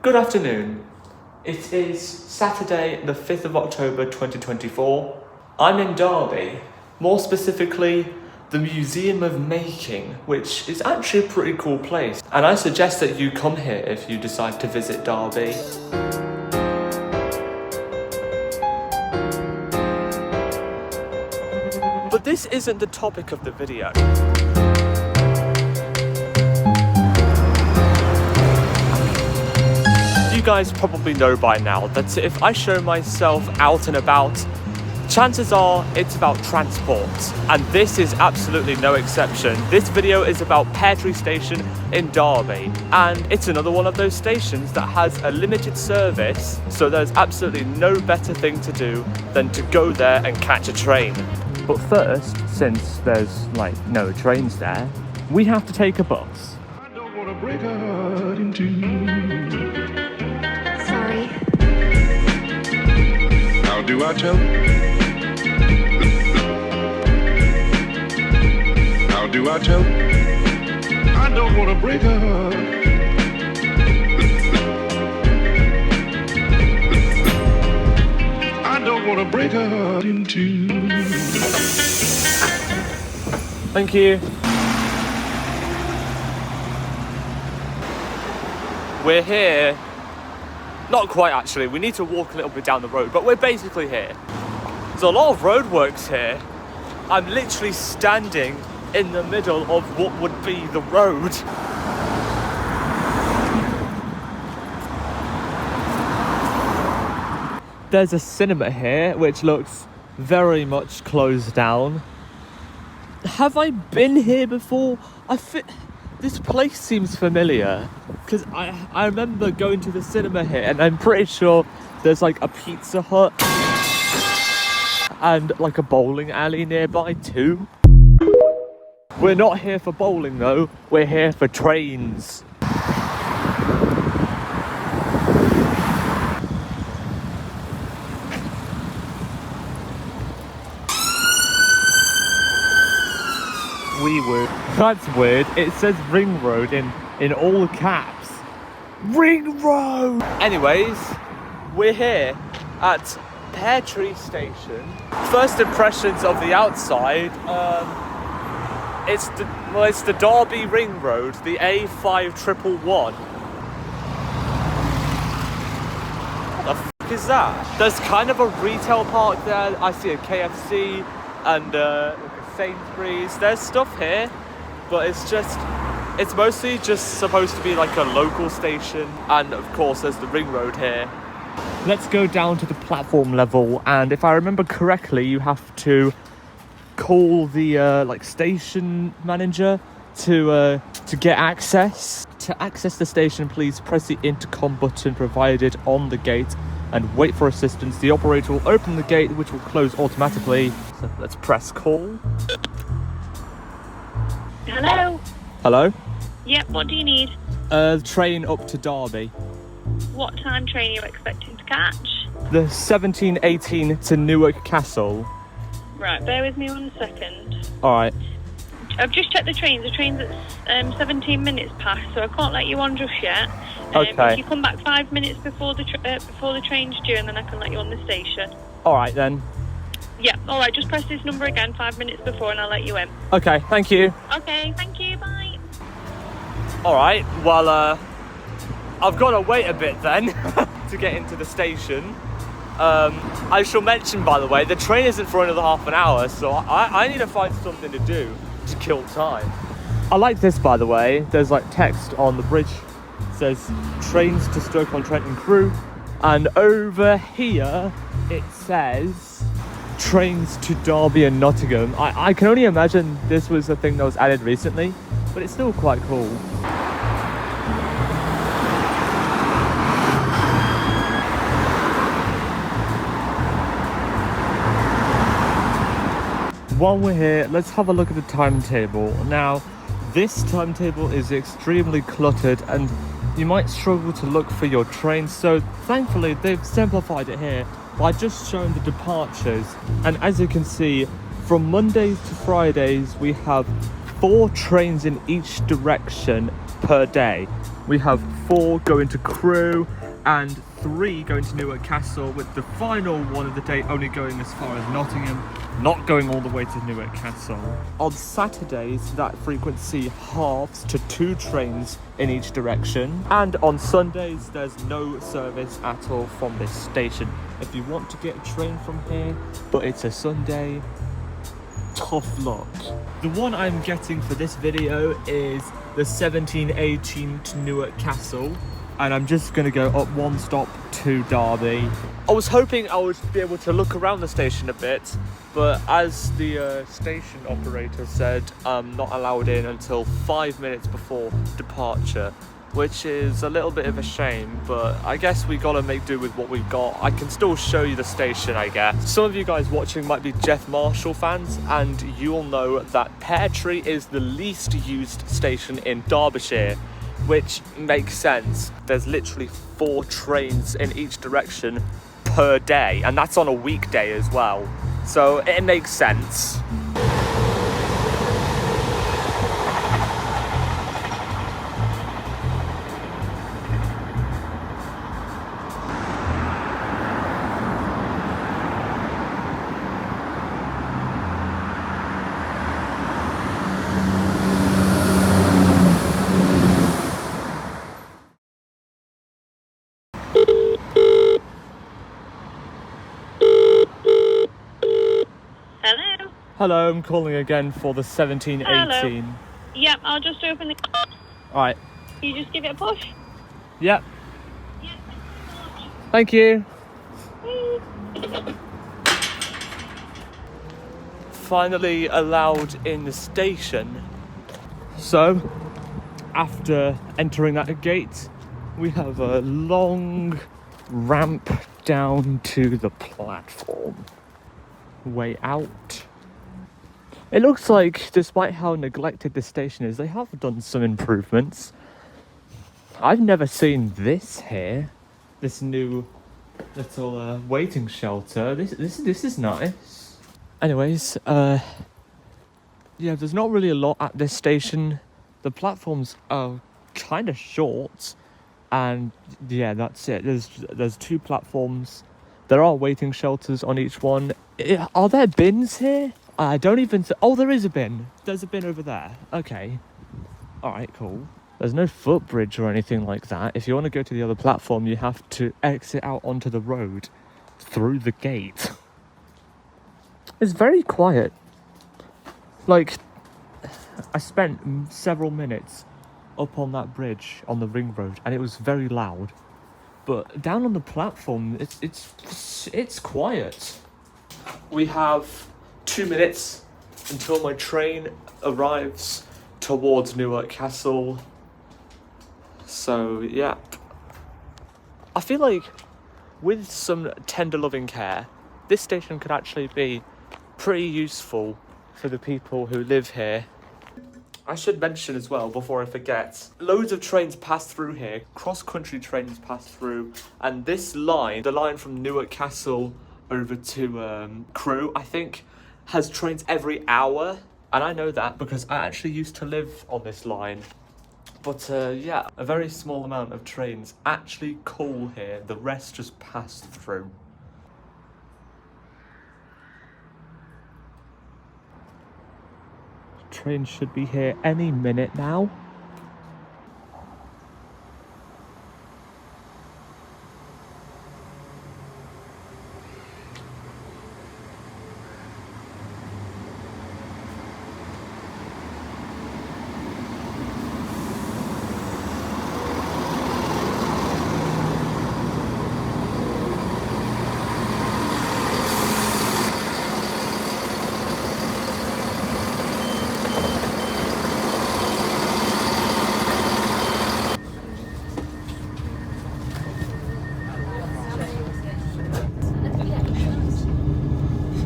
Good afternoon. It is Saturday the 5th of October 2024. I'm in Derby, more specifically the Museum of Making, which is actually a pretty cool place, and I suggest that you come here if you decide to visit Derby. But this isn't the topic of the video. You guys probably know by now that if I show myself out and about, chances are it's about transport, and this is absolutely no exception. This video is about Peartree Station in Derby, and it's another one of those stations that has a limited service, so there's absolutely no better thing to do than to go there and catch a train. But first, since there's no trains there, we have to take a bus. I don't want to break her heart in two. Sorry. How do I tell? How do I tell? I don't want to break her heart. I don't want to break her heart in two. Thank you. We're here. Not quite actually, we need to walk a little bit down the road, but we're basically here. There's a lot of roadworks here. I'm literally standing in the middle of what would be the road. There's a cinema here, which looks very much closed down. Have I been here before? This place seems familiar, because I remember going to the cinema here, and I'm pretty sure there's a Pizza Hut and a bowling alley nearby too. We're not here for bowling though, we're here for trains. That's weird. It says Ring Road in all caps. Ring Road! Anyways, we're here at Peartree Station. First impressions of the outside, it's the Derby Ring Road, the A5111. What the f*** is that? There's kind of a retail park there. I see a KFC and a Sainsbury's. There's stuff here, but it's mostly just supposed to be a local station, and of course there's the ring road here. Let's go down to the platform level, and if I remember correctly, you have to call the station manager to get access. To access the station, please press the intercom button provided on the gate and wait for assistance. The operator will open the gate, which will close automatically. So let's press call. Hello? Hello? Yep, what do you need? Train up to Derby. What time train are you expecting to catch? The 1718 to Newark Castle. Right, bear with me 1 second. Alright. I've just checked the trains. The train's at 17 minutes past, so I can't let you on just yet. Okay. If you come back 5 minutes before the train's due, and then I can let you on the station. Alright then. Yeah, alright, just press this number again 5 minutes before and I'll let you in. Okay, thank you. Okay, thank you, bye. Alright, well, I've got to wait a bit then to get into the station. I shall mention, by the way, the train isn't for another half an hour, so I need to find something to do to kill time. I like this, by the way. There's text on the bridge. It says trains to Stoke-on-Trent and Crewe, and over here it says trains to Derby and Nottingham. I can only imagine this was a thing that was added recently, but it's still quite cool. While we're here, let's have a look at the timetable. Now, this timetable is extremely cluttered and you might struggle to look for your train, so thankfully they've simplified it here by just showing the departures. And as you can see, from Mondays to Fridays we have 4 trains in each direction per day. We have 4 going to Crewe and 3 going to Newark Castle, with the final one of the day only going as far as Nottingham, not going all the way to Newark Castle. On Saturdays, that frequency halves to 2 trains in each direction, and on Sundays there's no service at all from this station. If you want to get a train from here but it's a Sunday, tough luck. The one I'm getting for this video is the 1718 to Newark Castle, and I'm just gonna go up 1 stop to Derby. I was hoping I would be able to look around the station a bit, but as the station operator said, I'm not allowed in until 5 minutes before departure, which is a little bit of a shame, but I guess we gotta make do with what we've got. I can still show you the station, I guess. Some of you guys watching might be Jeff Marshall fans, and you'll know that Peartree is the least used station in Derbyshire, which makes sense. There's literally 4 trains in each direction per day, and that's on a weekday as well, so it makes sense. Hello, I'm calling again for the 1718. Hello. Yep, I'll just open the... Alright. You just give it a push? Yep. Thank you. Finally allowed in the station. So, after entering that gate, we have a long ramp down to the platform. Way out. It looks like, despite how neglected this station is, they have done some improvements. I've never seen this here. This new little waiting shelter. This is nice. Anyways, yeah, there's not really a lot at this station. The platforms are kind of short, and yeah, that's it. There's 2 platforms. There are waiting shelters on each one. Are there bins here? I don't even... Oh, there is a bin. There's a bin over there. Okay. Alright, cool. There's no footbridge or anything like that. If you want to go to the other platform, you have to exit out onto the road through the gate. It's very quiet. Like, I spent several minutes up on that bridge on the ring road, and it was very loud. But down on the platform, it's quiet. We have 2 minutes until my train arrives towards Newark Castle. So, yeah. I feel like with some tender loving care, this station could actually be pretty useful for the people who live here. I should mention as well, before I forget, loads of trains pass through here, cross-country trains pass through, and this line, the line from Newark Castle over to Crewe, I think, has trains every hour, and I know that because I actually used to live on this line. But yeah, a very small amount of trains actually call here, the rest just pass through. Train should be here any minute now.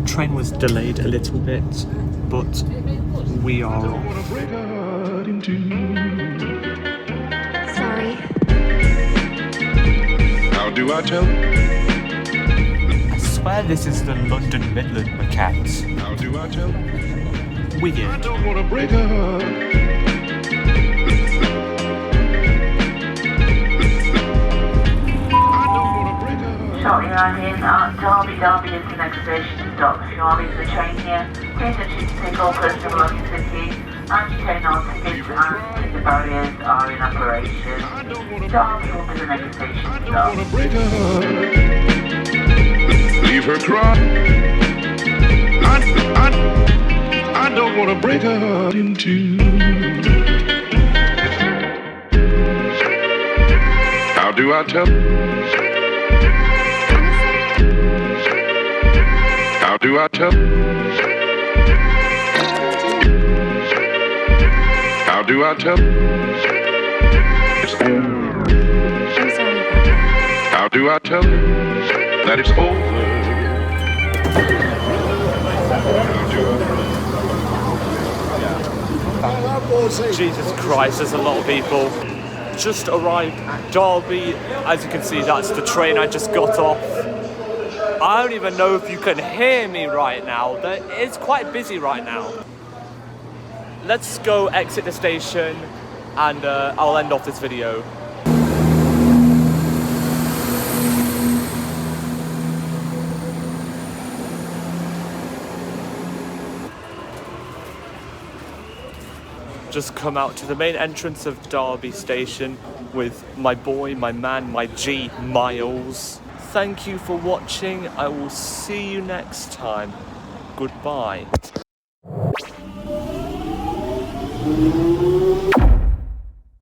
Train was delayed a little bit, but we are off. Sorry. How do I tell? I swear this is the London Midland Maquette. How do I tell? I Weird. don't wanna break her heart. Derby is the next station stop. If you are leaving the train here, please ensure to take all personal belongings with you and retain all tickets and ticket barriers are in operation. Derby will be the next station I stop. don't wanna break her heart. Leave her cry. I don't wanna break her heart in two. How do I tell? How do I tell? How do I tell? It's over. I'm sorry about that. How do I tell her that it's over? Jesus Christ, there's a lot of people. Just arrived at Derby. As you can see, that's the train I just got off. I don't even know if you can hear me right now. It's quite busy right now. Let's go exit the station and I'll end off this video. Just come out to the main entrance of Derby Station with my boy, my man, my G, Miles. Thank you for watching. I will see you next time. Goodbye.